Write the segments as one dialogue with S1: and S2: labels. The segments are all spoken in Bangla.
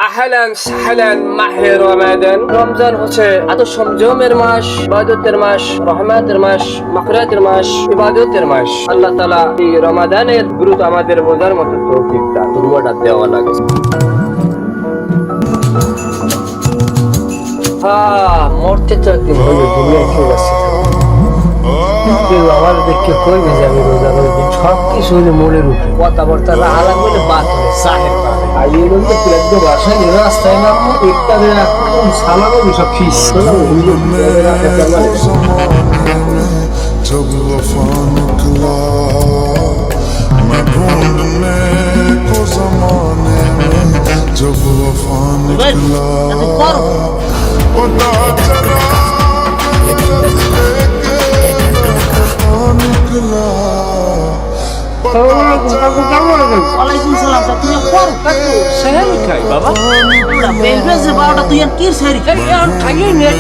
S1: আহলান সাহলান মাহে রমাদান। রমজান হচ্ছে এত সংযমের মাস, ইবাদতের মাস, রহমতের মাস, মাগফিরাতের মাস, ইবাদতের মাস। আল্লাহ তাআলা এই রমাদানের গুরুত্ব আমাদের বোঝার মতো তৌফিক দান করুন। দেওয়া লাগে। মরতে তো একদিন হইলো, দুনিয়া কেউ আছে কেউ আমার দেখে কইবে যে আমি রোজা রয়েছি। সব কিছু হইলে মনের উপরে কথাবার্তা রাহা লাগবে না, বাত হলে সাহেব আইয়ে বলতে তুই একদম বাসায় নিয়ে রাস্তায় নামবো একটা দিন একদম সালামো সব খিস
S2: जब वफा निकला मैं ढूंढने को जमाने में जब वफा निकला पता चला वफा निकला
S3: ওয়ালাইকুম সালাম। তুমি করো
S1: সেহেরি খাই বাবা।
S3: ওটা বেলবে যে বারোটা তুই আর কি সেরি
S1: এখন খাইয়ে নিয়ে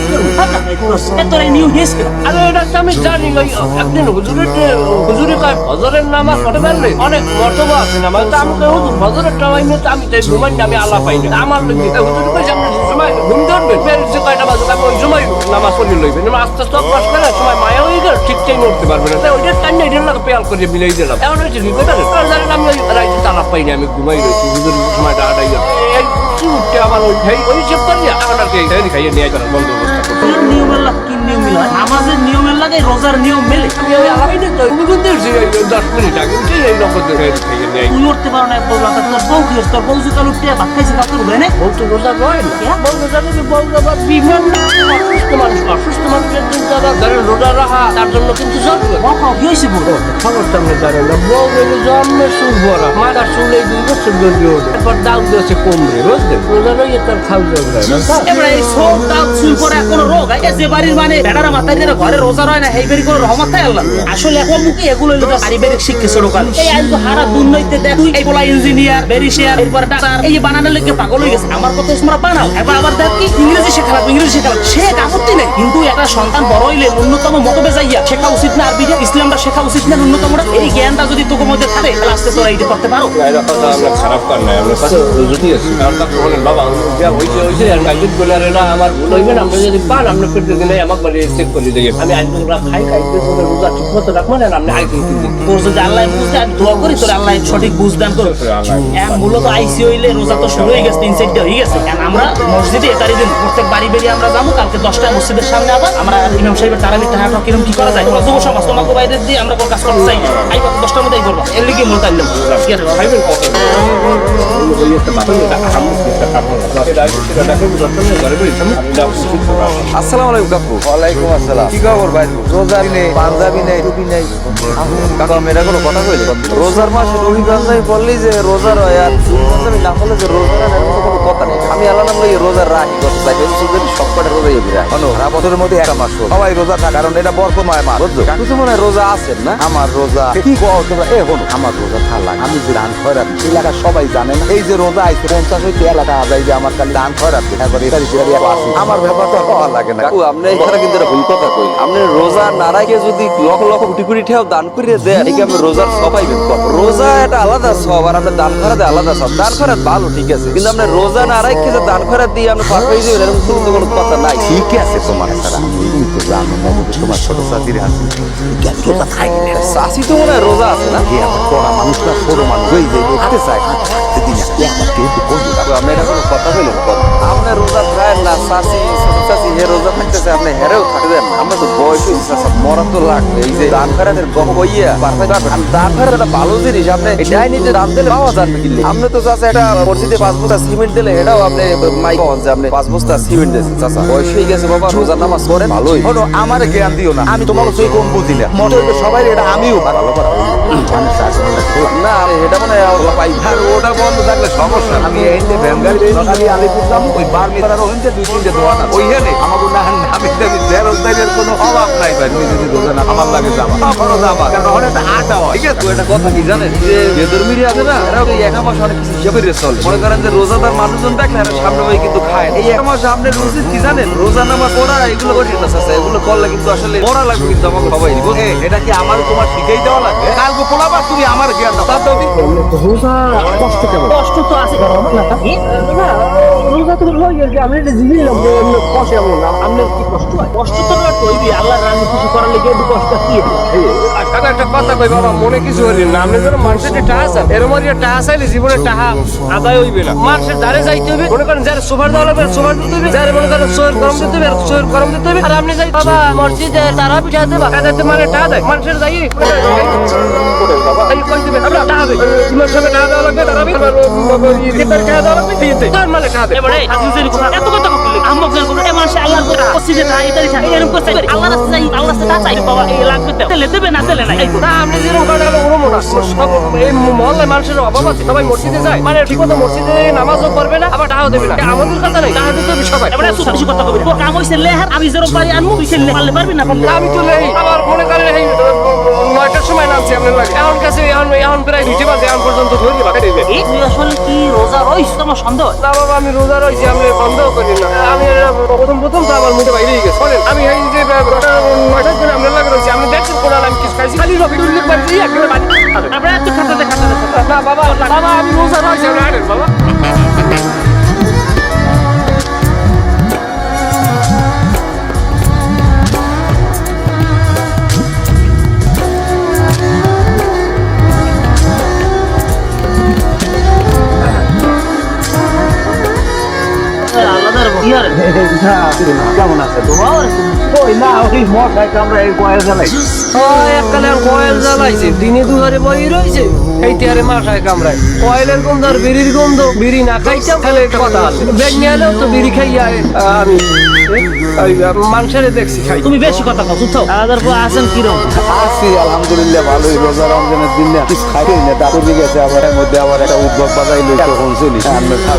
S3: তোর নিউ হিস
S1: আরে এটা তো আমি জানি না। একদিন হুজুরে কয় ফজরের নামাজ পড়ে পারলে অনেক মর্তবা আছে নামাজ। তো আমি কই হুজুর ফজরের টাইম নিয়ে তো আমি তাই ঘুমাই না, আমি আল্লাহ পাই না। আমার লইবে হুজুর কই সামনে সময় ঘুম ধরবে ফের যে কয়টা বাজে আমি ওই সময় নামাজ পড়ে লইবে না। আস্তে আস্তে অভ্যাস করে সময় মায়া হয়ে গেল, ঠিক টাইম উঠতে পারবে না। ওইটার টাইম না, এটার লাগে পেয়াল করে মিলাই দিলাম। এমন হয়েছে কি কথা জানেন, আমি ওই রাইতে তালা পাই না, আমি ঘুমাই রয়েছি। হুজুর সময়টা আড়াই গেল উঠতে আমার ওই ভাই ওই সব করিয়া এখন আর কি খাইয়ে নিয়ে যাওয়ার বন্দোবস্ত করতে
S3: নিয়মের লাগ কি নিয়ম মিল হয়? নামাজের নিয়মের লাগে রোজার নিয়ম মেলে।
S1: আমি ওই আলাই না তো তুমি কিন্তু 10 মিনিট আগে উঠে এই নম্বর ধরে খাইয়ে নিয়ে
S3: তুই উঠতে পারো না বলবা তোর বউ কি হচ্ছে? তোর বউ যে কাল উঠতে ভাত খাইছে কাউকে উঠবে না?
S1: বউ তো রোজা রয় না। বউ রোজা নেবে, বউ আবার বিমান অসুস্থ মানুষের জন্য তারা ধরে রোজা রাখা তার জন্য কিন্তু জন্ম
S3: কি হয়েছে বউ?
S1: খবর সামনে জানেন না। বউ এলে জন্মের সুর ভরা মাদার চুল এই 2 বছর ধরে ওঠে, এরপর দাগ দিয়েছে কমরে বুঝলেন। রোজা রয়ে তার খাওয়া যাবে না।
S3: এবারে এই সব দাও চুল পরে কোনো রোগ আছে যে বাড়ির মানে বেড়ারা মাথায় দিয়ে ঘরে রোজা রয় না, এই বাড়ি কোনো রহমত তাই আল্লাহ। আসলে এখন মুখে এগুলো হলো পারিবারিক শিক্ষা ছোট কাল। এই আইন হারা দুর্নীতি দেখ তুই এই বলা ইঞ্জিনিয়ার বেরিশিয়ার এরপর ডাক্তার এই বানানোর লোকে পাগল হয়ে গেছে। আমার কথা তোমরা বানাও এবার আবার দেখ কি ইংরেজি শেখা লাগবে, ইংরেজি শেখা লাগবে। সে আপত্তি নেই, কিন্তু একটা সন্তান বড় হইলে ন্যূনতম মতবে যাইয়া শেখা উচিত না। আরবিটা ইসলামটা শেখা উচিত না ন্যূনতমটা। এই জ্ঞানটা যদি তোকে মধ্যে থাকে তাহলে আস্তে তোরা এইটা করতে পারো।
S1: আমরা খারাপ কার নাই, আমরা কাছে যদি আছে কারণ তা বলেন বাবা যা হইছে আর গাইড বলে আর না আমার ভুল হইবে না। আমরা যদি পান আমরা পেটে দিলে আমাকে বলে চেক করে দিয়ে আমি আজ তোমরা খাইতে তোমরা রোজা ঠিক মতো রাখবো না। আপনি আইতে
S3: তোর যদি আল্লাহ বুঝতে আমি দোয়া করি তোর আল্লাহ সঠিক বুঝ দান করো। মূলত আইসি হইলে রোজা তো শুরু হয়ে গেছে, 3-4 হয়ে গেছে। আমরা মসজিদে এতারি দিন প্রত্যেক বাড়ি বেরিয়ে আমরা যাবো। কালকে 10টায় মসজিদের সামনে আবার আমরা ইমাম সাহেবের তারাবিটা হাঁটা কিরকম কি করা যায় তোমরা যুব সমাজ তোমাকে বাইরে দিয়ে আমরা কোনো কাজ করতে চাই না। আই 10টার মধ্যেই করবো এর লিগে মোটা নিলাম ঠিক আছে ভাইবেন কত
S4: আসসালামু আলাইকুম কাকু। ওয়ালাইকুম আসসালাম। কি খবর ভাই? রোজা নেই, পাঞ্জাবি নেই, টুপি নেই। কাকু আমি এটা কোনো কথা কইলে রোজার মাসে টুপি পাঞ্জাবি বললেই যে রোজার হয় আর পাঞ্জাবি না বললে যে রোজা না, এরকম কোনো কথা নেই। আমি আল্লাহ নাম লইয়ে রোজার রাখি করতে চাই। যদি সব কটা রোজাই রাখি সারা বছরের মধ্যে একটা মাস সবাই রোজা থাকে, কারণ এটা বরকতময় মাস বুঝছো। কাকু তো মনে হয় রোজা আছেন না? আমার রোজা কি কও তোমরা? হনো আমার রোজা থালা আমি যে দান খয়রাত এলাকা সবাই জানে না। এই যে রোজা আইছে 50 হইতে এলাকা আদায় যে আমার খালি দান খয়রাত একবার এটা আমার ব্যাপার তো হওয়া লাগে না। কাকু আপনি এখানে কিন্তু একটা ভুল কথা কই। আপনি রোজা না রাখে যদি লক্ষ লক্ষ কোটি কোটি টাকা দান করে দেন ঠিক আমি রোজার সবাই রোজা এটা আলাদা সব আর আপনার দান খয়রাত আলাদা সব। দান খয়রাত ভালো ঠিক আছে, কিন্তু আপনি রোজা না রাখে যে দান খয়রাত দিয়ে আপনি পার হয়ে যাবেন এরকম কিন্তু কোনো কথা নাই। ঠিক আছে তোমার সারা তুমি তো জানো মধ্যে তোমার ছোট সাথীর আছে রোজা থাকে না। সাসি তো মনে হয় রোজা আছে না? পড়া মানুষরা ছোট মানুষ হয়ে যায় হাতে চায় হাতে দিন আপনি এটা কোনো কথা বললেন? আপনার রোজা খায় না সাসি ছোট সাসি হে রোজা থাকতেছে আপনি হেরেও থাকবেন। আমরা তো বয়স হয়েছে মরা তো লাগবে। এই যে দান খয়রাতের গপ হইয়া দান খয়রাত একটা ভালো জিনিস। আপনি এটাই নিজে দান দিলে পাওয়া যাবে কিনলে আপনি তো চাষা এটা পরিচিতি 5 বস্তা সিমেন্ট দিলে এটাও আপনি মাইক পাওয়া যে আপনি 5 বস্তা সিমেন্ট দিয়েছেন। চাষা বয়স হয়ে গেছে বাবা, রোজার নামাজ পড়েন ভালোই। হলো আমার জ্ঞান দিও না, আমি তোমাকে সেই কম বুঝি না। মনে হইবে সবাই এটা আমিও ভালো করা না এটা মনে হয় পাই আর ওটা বন্ধ থাকলে সমস্যা। আমি এই যে বেঙ্গালি সকালে আলিপুর যাবো ওই বার মিটার ওইতে 2-3টে দোকান আছে ওইখানে আমাকে না আমি বেরোজগারের কোনো অভাব নাই ভাই। তুমি যদি রোজা না আমার লাগে যাবা তখনও যাবা, কারণ ওখানে একটা আটা হয় ঠিক আছে। এটা কথা কি জানেন যে বেদরমিরি আছে না এরা এই এক মাস অনেক কিছু হিসাবে চলে। মনে করেন যে রোজাদার মানুষজন দেখলে এরা সামনে ভাই কিন্তু খায়। এই এক মাস আপনার উচিত কি জানেন রোজা নামাজ পড়া এগুলো করি না চাচা। এগুলো করলে কিন্তু আসলে পড়া লাগবে কিন্তু আমাকে সবাই এটা কি আমার তোমার শিখেই দেওয়া লাগবে? কালকে পোলাবা তুমি আমার জ্ঞান দাও তার দাবি
S1: রোজা কষ্ট কেমন?
S3: কষ্ট তো আছে
S1: ওই আর কি আমি এটা জিনিলাম যে এমনি কষ্ট এমন না আপনার কি কষ্ট হয়
S3: কষ্ট তো একটু হইবি, আল্লাহর রানী খুশি করার লেগে একটু কষ্ট কি
S1: কাকা একটা কথা কই বাবা মনে কিছু হইল না আপনি যেন মানুষের টাহা চান এরম আর টাহা চাইলে জীবনে টাহা আদায় হইবে না মানুষের ধারে যাইতে হবে মনে করেন যারা সোফার দেওয়া লাগবে সোফার দিতে হবে যারা মনে করেন সোয়ের গরম দিতে হবে সোয়ের গরম দিতে হবে আর আপনি যাই বাবা মসজিদে তারা পিঠা দেবা কাদাতে মানে টাহা দেয় মানুষের যাই বাবা এই কই দিবেন আমরা টাহা দেই তোমার সঙ্গে টাহা দেওয়া লাগবে তারা টাহা দেওয়া লাগবে দিতে তার মানে টাহা দেয়
S3: এবারে হাদিসের কথা এত কথা বললি আম্মক জান করে এই মানুষ আল্লাহর কথা মসজিদে যায় এটাই যায় এরকম করতে পারে আল্লাহর রাস্তা যাই আল্লাহর রাস্তা চাই বাবা এই লাগবে তো তেলে দেবে না তেলে না এই
S1: না আপনি যেরকম কাটা হলো ওরকম না সব এই মহল্লায় মানুষের অভাব আছে সবাই মসজিদে যায় মানে ঠিক মতো মসজিদে নামাজও করবে না আবার টাকাও দেবে না আমাদের কথা নাই টাকা দিতে হবে সবাই
S3: এবারে এত বেশি কথা কবি তো কাম হইছে লেহার আমি যেরকম পারি আনমু তুই ছেলে পারলে পারবি না পারলে
S1: আমি তো নেই আবার মনে করেন এই 9টার সময় নামছি আপনার লাগে এখন কাছে এখন প্রায় 2 বাজে এখন পর্যন্ত ধরে বাকি দেবে
S3: এই তুই আসলে কি রোজা রইস তোমার সন্দেহ হয়?
S1: না বাবা আমি রোজা রয়েছি আমি সন্দেহ করি না আমি প্রথম তো আমার মুখে বাইরেই গেছে বলেন আমি এই যে 9টার দিন আপনার লাগে রয়েছি আপনি দেখছেন কোরআন আমি কিছু খাইছি খালি রবি উল্লেখ পাচ্ছি একেবারে বাড়ি
S3: তারপরে এত খাতাতে
S1: না বাবা বাবা আমি রোজা রয়েছি আপনি আনেন বাবা
S3: আল্লাহর ইয়ার
S4: কেমন আছে
S3: তোমার
S4: ওই না ওই মশাই কামড়া এই কয়েল জ্বালাই
S1: এককালে কয়েল জ্বালাইছে দিনে দুহারে বই রয়েছে এই তিয়ারে মাথায় কামড়ায় কয়েলের গন্ধ আর বিড়ির গন্ধ বিড়ি না খাইতেও খেলে কথা আছে বেগ নিয়ে এলেও তো বিড়ি খাইয়া আমি মানুষের দেখছি খাই
S3: তুমি বেশি কথা কও চুপ আলাদার পর আছেন কিরম
S4: আছি আলহামদুলিল্লাহ ভালোই রোজা রমজানের দিন না কিছু খাই না দাঁড়িয়ে চলে গেছে আবার এর মধ্যে আবার একটা উদ্ভব বাজাইলো তখন চলি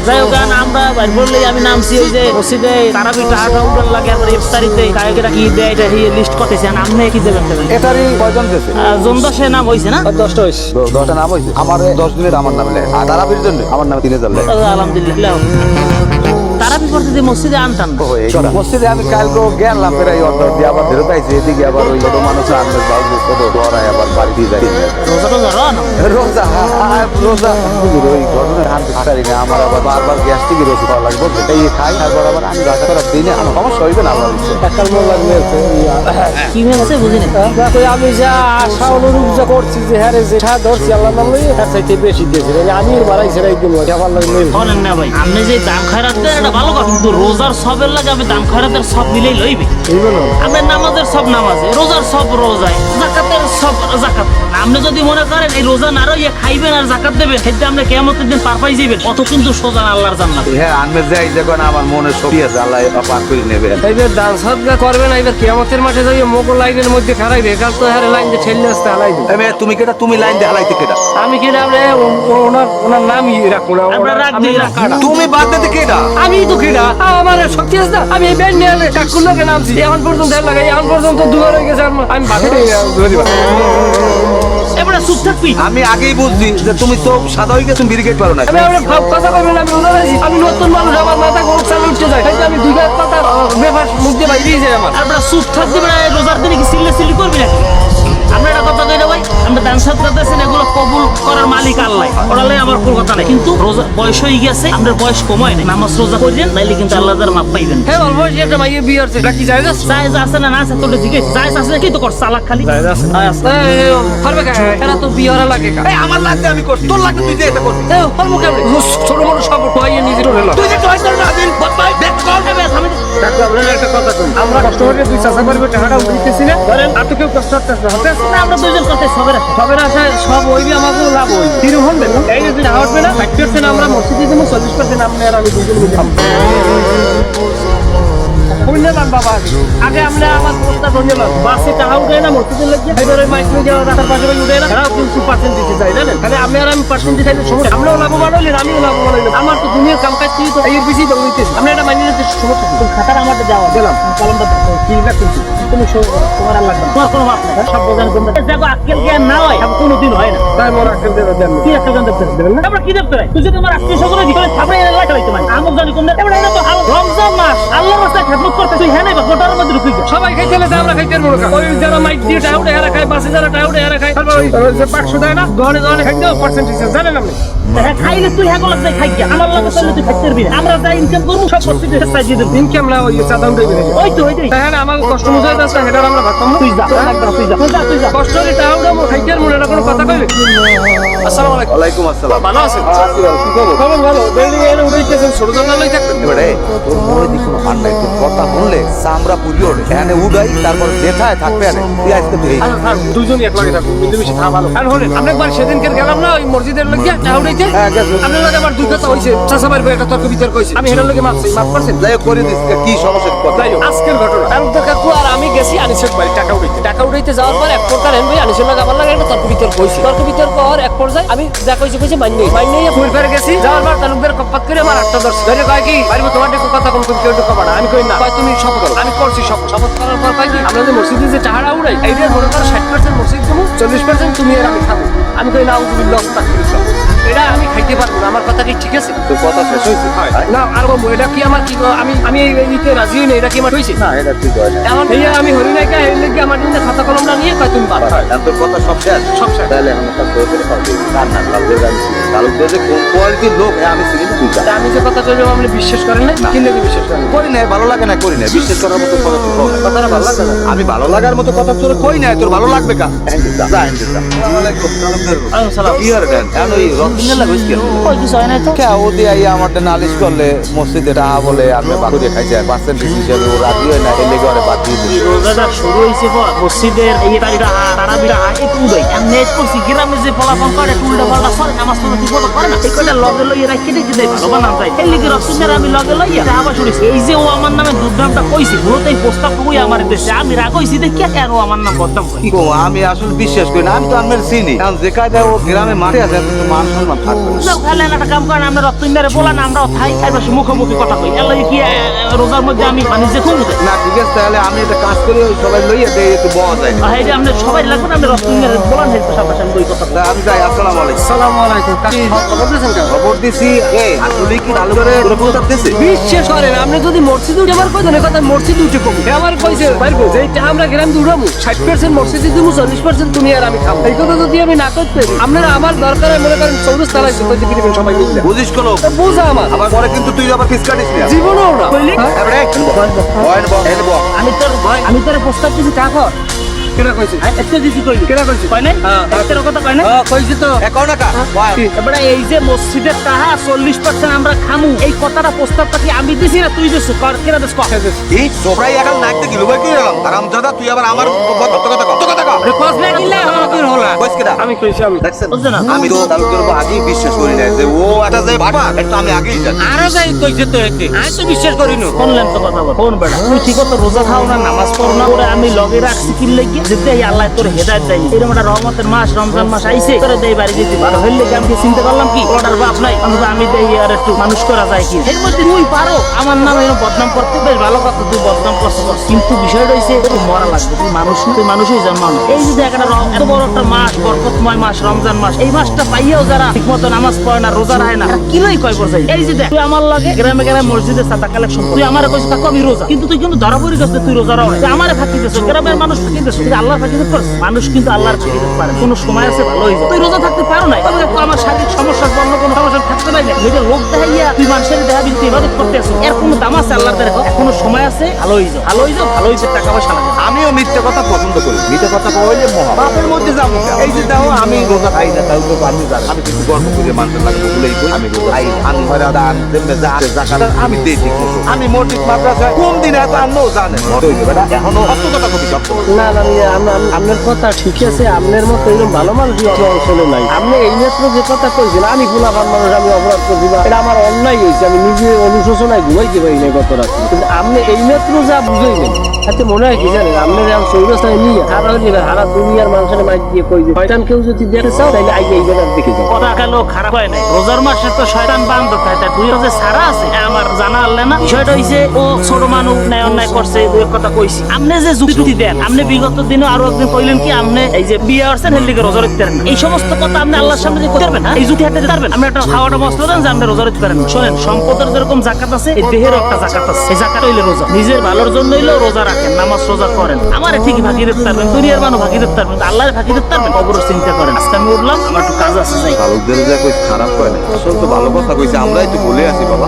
S3: যাই হোক গান আমরা বাইর বললেই আমি নামছি ওই যে মসজিদে তারাবি টাকা উঠান লাগে আর ইফতারিতে কায়কেরা কি দেয় এটা লিস্ট করতেছে আপনি কি দেবেন
S4: এটারই কয়জন গেছে
S3: জমদাসে নাম হয়েছে না
S1: 10টা হয়েছে
S4: 10টা নাম হয়েছে আমার 10 দিনের আমার নামে লেখা আর তারাবির জন্য আমার নামে 3000 লেখা
S3: আলহামদুলিল্লাহ তারাবি করতে যে মসজিদে আনটান
S4: মসজিদে আমি কালকে গেলাম প্রায় অর্ডার দিয়ে আবার ফেরত আইছি এদিকে আবার ওই ছোট মানুষ আনবে বাবু কত দৌড়ায় আবার বাড়ি দিয়ে যাই
S3: রোজা তো ধরো না
S4: রোজা রোজা ওই ঘটনার আনতে পারি না আমার আবার বারবার গ্যাস্ট্রিকের ওষুধ খাওয়া লাগবে এই খাই তারপর আবার আমি রাখা করার দিনে আমার সমস্যা হইবে না আমার ইচ্ছে
S1: টাকার মন লাগবে
S3: কি হয়েছে বুঝিনি
S1: আমি যা আশা অনুরূপ যা করছি যে হ্যাঁ রে যেটা ধরছি আল্লাহ নাম লইয়ে তার চাইতে বেশি দিয়েছি আমি বাড়াইছি একদিন আমার লাগবে
S3: বলেন না ভাই আপনি যে দাম খায়রাত দেন এটা ভালো কথা কিন্তু রোজার সবের লাগে আমি দাম খায়রাতের সব মিলেই লইবি আপনি নামাজের সব নামাজে রোজার সব রোজায় জাকাতের সব জাকাত আপনি যদি মনে করেন এই রোজা না রইয়া খাইবেন আর জাকাত দেবেন সেটা আপনি কিয়ামতের দিন পার পাই যাবেন অত কিন্তু সোজা না আল্লাহর জান্নাত
S4: হ্যাঁ আমি যাই দেখুন আমার মনে শক্তি আছে আল্লাহ পার করে নেবে
S1: এইবার দান সদকা করবে না এবার কিয়ামতের মাঠে যাই মোগল লাইনের মধ্যে খারাইবে কাল তো হারে লাইন দিয়ে ঠেললে আসতে হালাই দিবে
S4: তুমি কেটা তুমি লাইন দিয়ে হালাইতে কেটা
S1: আমি কি আপনি ওনার নামই রাখুন
S3: আমরা রাখ দিই রাখ
S4: তুমি বাদ দিতে কেটা
S1: আমি তো কিনা আমার শক্তি আছে না আমি এই ব্যান্ড নিয়ে কাকুল্লোকে নামছি এখন পর্যন্ত লাগাই এখন পর্যন্ত দুবার হয়ে গেছে আমি বাকি ধরে দিবা
S3: এবারে চুপ থাকবি
S4: আমি আগেই বুঝছি যে তুমি তো সাদা হয়ে গেছো ব্রিগেড পারো না
S1: আমি আপনার কথা বলবেন আমি ওনার আছি আমি নতুন মানুষ আমার মাথা গরম চাল উঠতে যায় তাই আমি দুই কথা বেফাস মুখ দিয়ে বাইরেই যায় আমার
S3: আমরা চুপ থাকবি না রোজার দিনে কি সিল্লে সিল্লি করবি নাকি আমরা একটা কথা কই না ভাই আমরা দান সদকা দিয়েছেন এগুলো কবুল করার মালিক আল্লাহ ওরালে আমার কোনো কথা নাই কিন্তু রোজা বয়স হয়ে গেছে আমরা বয়স কমায় নাই নামাজ রোজা করেন নাইলে কিন্তু আল্লাহ তাআলা মাপ পাইবেন
S1: হ্যাঁ অল্প বয়সী একটা মাইয়ে বিয়ে হচ্ছে কি যায়
S3: জায়েজ আছে না না আছে তোর দিকে জায়েজ আছে কি তো কর সালাক খালি
S1: পারবে এরা তো বিয়ে হওয়া লাগে
S4: এই আমার লাগতে আমি করছি তোর লাগতে তুই যে এটা করছিস
S1: পারবো কেমন ছোট মোটো সব টোয়াইয়ে নিজে টোলে
S4: তুই যে টয় কর না দিন বদমাই ব্যাক কর
S1: একটা কথা আমরা কষ্ট করে দুই চাষা করবে টাকাটা উঠতেছি না ধরেন আর তো কেউ কষ্ট করতে
S3: না আমরা দুইজন করতে সবের আছে
S1: সবের আশায় সব ওইবি আমাকেও লাভ হইবে তিরুহন দেন এই যে তুই হাওয়াটবে না 60% আমরা মসজিদে দেবো 40% আপনি আর আমি দুজন মিলে খাবো ধন্যবাদ বাবা আগে আমরা আমার পোস্টটা ধন্যবাদ বাসে টাকা উঠে না মসজিদের লাগছে এবারে মাইক্রো যাওয়া রাস্তার পাশে উঠে না তারাও 2% দিতে চাই জানেন তাহলে আপনি আর আমি পার্সেন্ট দিতে চাইলে সমস্যা আমরাও লাভবান হইলেন আমিও লাভবান হইলাম আমার তো দুনিয়ার কাম কাজ তো এর বেশি তো হইতেছে আপনি এটা মাইনে নিতে সমস্যা নেই
S3: খাতার আমাদের দেওয়া
S1: গেলাম
S3: কলমটা
S1: কি লাগছে
S3: তুমি তোমার আর লাগবে তোমার কোনো মাপ নাই সব বোঝান তোমরা দেখো আজকাল জ্ঞান না হয় সব কোনোদিন হয় না
S1: তাই মোর আজকাল দেন
S3: কি একটা জ্ঞান দেবেন না আমরা কি দেখতে রাই তুই যদি তোমার আত্মীয় স্বজনের ভিতরে থাপড়ে এনে লাগাই তোমার আমক জানি কোন এবারে এটা তো রমজান মাস আল্লাহর রাস্তায় খেদমত করতে তুই হ্যাঁ নাই বা গোটার মধ্যে ঢুকে গেল।
S1: সবাই খাইতে হলে আমরা খাইতে পারবো না। ওই যারা মাইক দিয়ে টাউডে হেরা খায়, বাসে যারা টাউডে হেরা খায়, তারপর ওই যে 500 দেয় না, দোকানে দোকানে খাইতে পার্সেন্টেজ জানেন আপনি?
S3: হ্যাঁ খাইলে তুই হ্যাঁ গলাতে খাই গিয়া আমার লাগে তাহলে তুই খাইতে পারবি না। আমরা যা ইনকাম করবো সব প্রত্যেকটা চাই দিয়ে দেবো।
S1: ইনকাম না ওই চাঁদা উঠে বেরিয়ে
S3: ওই তো ওই তো
S1: হ্যাঁ না, আমার কষ্ট মতো যাচ্ছে হেডা আমরা ভাবতাম
S3: তুই যা তুই যা তুই যা তুই যা
S1: কষ্ট হলে টাউডে খাইতে আর মনে কোনো কথা কইবে। আসসালামু আলাইকুম।
S4: ওয়ালাইকুম আসসালাম।
S1: ভালো আছেন?
S4: কি খবর?
S1: খবর ভালো। বিল্ডিং এর উড়াইতেছেন, ছোট জানলা লই থাকতেন।
S4: এবারে তোর মনে দি কোনো মান নাই, তোর কথা শুনলে চামড়া পুরি ওঠে। এখানে উড়াই তারপর যেথায় থাকবে আনে তুই আজকে তুই
S1: দুজনই এক লাগে থাকুন, কিন্তু বেশি খাওয়া ভালো। আর হলেন আপনি একবার সেদিনকে গেলাম না ওই মসজিদের লাগিয়া টাউডেতে,
S4: হ্যাঁ গেছো।
S1: আপনার লাগে আমার দুই কথা হইছে, চাচাবার বই একটা তর্ক বিতর্ক হইছে, আমি হেডার লগে মাফ করছেন।
S4: যাই হোক, করে দিস কি সমস্যা কথা
S1: যাই হোক, আজকের ঘটনা তালুকদার কাকু আর আমি গেছি আনিসের বাড়ি টাকা উঠাইতে যাওয়ার পর এক প্রকার হেন ভাই আনিসের লাগে আমার লাগে একটা তর্ক বিতর্ক হইছে। তর্ক বিতর্ক হওয়ার এক পর্যায়ে আমি যা কইছি মাইনে ফুল ফেরে গেছি। যাওয়ার পর তালুকদার কপাত করে আমার আটটা দর্শ ধরে কয় কি পারবো তোমার একটু কথা কম তুমি কেউ একটু কমাটা। আমি কই না, কয় তুমি শপথ করো। আমি করছি শপথ করার পর কয় কি আমরা যে মসজিদে যে টাহারা উড়াই এইটার মনে করো 60% মসজিদ তুমি 40% তুমি আর আমি খাবো। আমি কই না আউযুবিল্লাহ আস্তাগফিরুল্লাহ, এটা আমি খাইতে পারবো না। আমার কথা কি ঠিক আছে?
S4: তোর কথা শেষ হয়েছে
S1: না আর বলবো এটা কি আমার কি আমি এইতে রাজি হই না, এটা কি আমার হইছে?
S4: না এটা ঠিক হয় না।
S1: এখন এই আমি হরি নাইকা এই লাগি আমার জন্য খাতা কলমটা নিয়ে কয় তুমি বাদ।
S4: তোর কথা সব শেষ
S1: সব শেষ।
S4: তাহলে এখন একটা তোর করে খাওয়া দিবি না না কালকে জানছি কালকে যে কোন কোয়ালিটির লোক আমি চিনি তুই যা।
S1: তা আমি যে কথা কইলাম আপনি বিশ্বাস করেন না, কি লাগি বিশ্বাস করেন?
S4: করি না, ভালো লাগে না, করি না, বিশ্বাস করার মতো কথা তোর কও না।
S1: কথাটা ভালো লাগে না।
S4: আমি ভালো লাগার মতো কথা তোর কই না, তোর ভালো লাগবে কা? যা এন্ড যা। ওয়ালাইকুম সালাম। কি আর দেন এখন ওই রকিনে লাগাইছ কেন?
S3: ওই কিছু হয় না তো
S4: কে ও দিয়ে আইয়া আমারটা নালিশ করলে মসজিদে টাকা বলে আমি বাকুরে খাইছে পার্সেন্টেজ হিসেবে ও রাজি হয় না, এই লেগে ওরে বাদ দিয়ে দিই।
S3: রোজাটা শুরু হয়েছে পর মসজিদের এই তারিখটা তারাবিরা এই তুই আমি নেট করছি গ্রামে যে ফলাফল করে উল্টা পাল্টা করে নামাজ পড়ে ঠিক মতো করে না এই কটা লগে লইয়া রাখি দেখি দেয় ভালো বানান যায় এই লিগে রসুনের আমি লগে লইয়া আবার শুনেছি এই যে ও আমার নামে দুর্নামটা কইছে মূলত এই প্রস্তাব কই আমার দেশে আমি রাগ হইছি দেখি কেন ও আমার নাম বদনাম করে।
S4: কি গো, আমি আসলে বিশ্বাস করি না, আমি তো আমার চিনি কারণ যে কায়দা ও গ্রামে মাঠে আছে তো মান সম্মান থাকবে না।
S3: যাও খালে একটা কাম করেন আমরা রত্তইন্দারে বলেন আমরাও থাই খাইবার মুখোমুখি কথা কই এর লাগে কি রোজার মধ্যে আমি মানে যে খুন
S4: না ঠিক আছে, তাহলে আমি একটা কাজ করি ওই সবাই লইয়া দেই একটু বলা যায়।
S3: এই যে আপনি সবাই লাগবেন আমরা রত্তইন্দারে বলেন এর পাশাপাশি আমি ওই কথা
S4: তা আমি যাই, আসসালামু আলাইকুম।
S1: আসসালামু আলাইকুম। কাকি খবর দিয়েছেন কেন?
S4: খবর দিছি আসলে কি ভালো করে তোর প্রস্তাব দিছি?
S1: বিশ্বাস করেন আপনি যদি মসজিদ উঠে আমার কইতেন কথা মসজিদ উঠে কম আমার কইছে পারবো যে এটা আমরা গ্রাম উঠাবো 60% মসজিদে দিব 40% তুমি আর আমি খাবো। এই কথা যদি আমি না করতে আপনারা আমার দরকার মনে করেন 14 তালায় করতে দিবেন সবাই মিলে।
S4: বুঝিস কোন
S1: বুঝা আমার
S4: আবার পরে কিন্তু তুই আবার ফিস কাটিস না
S1: জীবনও না কইলি
S4: এবারে
S3: আমি তোর প্রস্তাব দিছি টাকা
S1: কেনা কইছে
S3: একটা দিছি কইলি
S1: কেনা কইছে
S3: কয় নাই
S1: হ্যাঁ।
S3: একটা কথা কয় না
S1: কইছে তো
S4: এখন না কা
S3: এবারে এই যে মসজিদের টাকা 40% আমরা খামু এই কথাটা প্রস্তাবটা কি আমি দিছি না তুই দিছিস কর কেনা দিস কর
S4: এই সোফরাই এখন নাইতে গিলো ভাই কি এলাম আরামজাদা তুই আবার আমার কথা কও
S1: কস না কিনলে আমার কি হলো
S4: কইছ কেডা
S1: আমি কইছি আমি
S4: দেখছেন
S3: বুঝছো না?
S4: আমি তো তালুকের উপর আগেই বিশ্বাস করি না যে ও একটা যে বাবা এটা আমি আগেই জানি।
S1: আরো যাই কইছে তো এতে আমি তো বিশ্বাস করি না।
S3: শুনলেন তো কথা বল কোন বেড়া তুই ঠিক তো রোজা খাও না নামাজ পড়ো না ওরে আমি লগে রাখছি কি লাগি যেতে আল্লাহ তোর হেদায়েত দেয় এরকম একটা রহমতের মাস রমজান মাস আইছে তোরে দেই বাড়ি দিতে ভালো হইলে কি আমি কি চিন্তা করলাম কি ওটার বাপ নাই আমি দেই আর একটু মানুষ করা যায় কি এর মধ্যে তুই পারো আমার নামে এরকম বদনাম করতে বেশ ভালো কথা তুই বদনাম করছিস কিন্তু বিষয়টা হইছে তোর মরা লাগবে তুই মানুষ না তুই মানুষই জন্ম এই যে একটা এত বড় একটা মাস বরকতময় মাস রমজান মাস এই মাসটা পাইয়াও যারা ঠিকমতো নামাজ পড়ে না রোজা রাখে না কি লই কয় বছর এই যে দেখ তুই আমার লাগে গ্রামে গ্রামে মসজিদে সাদা কালেকশন তুই আমারে কইছিস কাকু আমি রোজা কিন্তু তুই কিন্তু ধরা পড়ে গেছিস তুই রোজা রাও তুই আমারে ফাঁকি দিছিস গ্রামের মানুষ ফাঁকি দিছিস তুই আল্লাহর ফাঁকি দিতে পারছিস মানুষ কিন্তু আল্লাহর ফাঁকি দিতে পারে কোনো সময় আছে ভালো হয়ে যায় তুই রোজা থাকতে পারো না তবে তো আমার শারীরিক সমস্যা অন্য কোনো সমস্যা থাকতে পারে না নিজের লোক দেখাইয়া তুই মানুষের দেখাবি তুই ইবাদত করতে আসিস এর কোনো দাম আছে আল্লাহর দ্বারা এখনো সময় আছে ভালো হয়ে যাও ভালো হয়ে যাও ভালো হয়ে যাও টাকা পয়সা লাগে
S4: আমিও মিথ্যে কথা পছন্দ করি, মিথ্যে কথা কইলে মহা বাপের মধ্যে যাবো এই যে দাও আমি রোজা খাই না তাও তো আমি জানি আমি কিছু গর্ব করে মানুষের লাগবে বলেই কই আমি রোজা খাই আমি হয়রা দান দেবে যা জাকাত আমি দেই ঠিক মতো আমি মসজিদ মাদ্রাসা কোন দিন এত আনও জানে বেটা এখনো সত্য কথা কবি সত্য
S1: না না আপনার কথা ঠিক আছে আপনার মতো এরকম ভালো মানুষ অঞ্চলে নাই আপনি এই মাত্র যে কথা কইছেন আমি গুণাবান মানুষ আমি অপরাধ করছি বা এটা আমার অন্যায় হয়েছে আমি নিজে অনুশোচনায় ঘুমাইতে পারি না গত রাত্রে কিন্তু আপনি এই মাত্র যা বুঝাইলেন আচ্ছা মনে হয় কি জানেন আপনি যখন চৌরাস্তায় নিয়ে হারা দুনিয়ার মানুষের মাইক দিয়ে কই যে শয়তান কেউ যদি দেখতে চাও তাহলে আগে এইবার দেখে যাও।
S3: কথা গেল খারাপ হয় নাই, রোজার মাসে তো শয়তান বান্ধ থাকে, তার দুই যে সারা আছে আমার জানা আনলে না। বিষয়টা হইছে ও ছোট মানুষ ন্যায় অন্যায় করছে, দুই কথা কইছি। আপনি যে যুক্তি দেন, আপনি বিগত দিনে আরো একদিন কইলেন কি আপনি এই যে বিয়ে আসছেন হের লিগে রোজা রাখতে পারেন না। এই সমস্ত কথা আপনি আল্লাহর সামনে যে করতে পারবেন, এই যুক্তি হাতে দিতে পারবেন। আপনি একটা খাওয়াটা মশলা দেন যে আপনি রোজা রাখতে পারেন না। শোনেন, সম্পদের যেরকম জাকাত আছে, এই দেহেরও একটা জাকাত আছে। এই জাকাত হইলে রোজা, নিজের ভালোর জন্য হইলেও রোজা রাখেন, নামাজ রোজা করেন। আমারে ঠিকই ফাঁকি দিতে পারবেন, দুনিয়ার মানুষ ফাঁকি দিতে পারবেন, আল্লাহর ফাঁকি দিতে পারবেন। খবর চিন্তা করেন। আজকে আমি উঠলাম, আমার একটু কাজ আছে, যাই।
S4: তালুকদার যা কইছে খারাপ কয় না, আসলে তো ভালো কথা কইছে, আমরা একটু বলে আছি বাবা।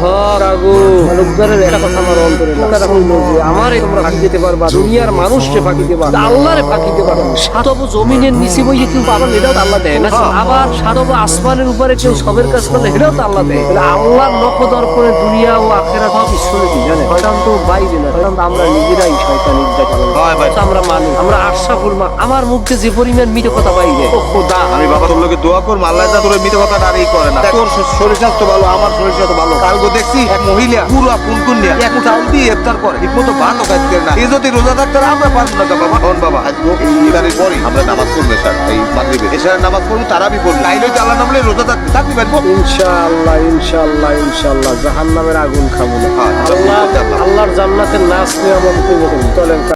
S1: তালুকদারের একটা কথা আমার অন্তরে না। কথাটা হইল যে আমারে তোমরা ফাঁকি দিতে পারবা, দুনিয়ার মানুষকে ফাঁকি দিবা, আল্লাহরে ফাঁকি দিতে পারবা। সাতব জমিনের নিচে বইয়ে কেউ পাবেন, এটাও তো আল্লাহ দেয় না। আবার সাতব আসমানের উপরে কেউ সবের কাজ করলে এটাও তো আল্লাহ দেয়। তাহলে আল্লাহর লক্ষ্য দর্পণে দুনিয়া ও আখেরাত সব ঈশ্বরে কি জানে। শয়তান তো বাইরে না, শয়তান তো আমরা নিজেরাই শয়তান ইজ্জত।
S4: হয় ভাই,
S1: আমরা মানি, আমরা আশরাফুল মা। আমার মুখে যে পরিমাণ মিথ্যে কথা বাইরে, ও খোদা,
S4: আমি বাবা তোর লোকে দোয়া করবো, আল্লাহ যা তোর মিথ্যে কথা আর এই করে না। তোর শরীর স্বাস্থ্য ভালো, আমার শরীর স্বাস্থ্য ভালো। কালকে দেখছি এক মহিলা পুরো কুনকুন নিয়ে এক চাউল দিয়ে ইফতার করে, ঠিক মতো ভাতও খাইতে না। এই যদি রোজা থাকতে আমরা পারবো না বাবা। হন বাবা, আজকে এই ইফতারের পরে আমরা নামাজ পড়বো, স্যার এই মাগরিবে এশারের নামাজ পড়বো, তারাবি পড়বো। তাইলে তো আল্লাহ নামলে রোজা থাকতে পারবো
S1: ইনশাআল্লাহ। ইনশাআল্লাহ ইনশাআল্লাহ জাহান্নামের আগুন খাবো না। আল্লাহ আল্লাহর জান্নাতের নাচ নিয়ে আমাদের চলেন।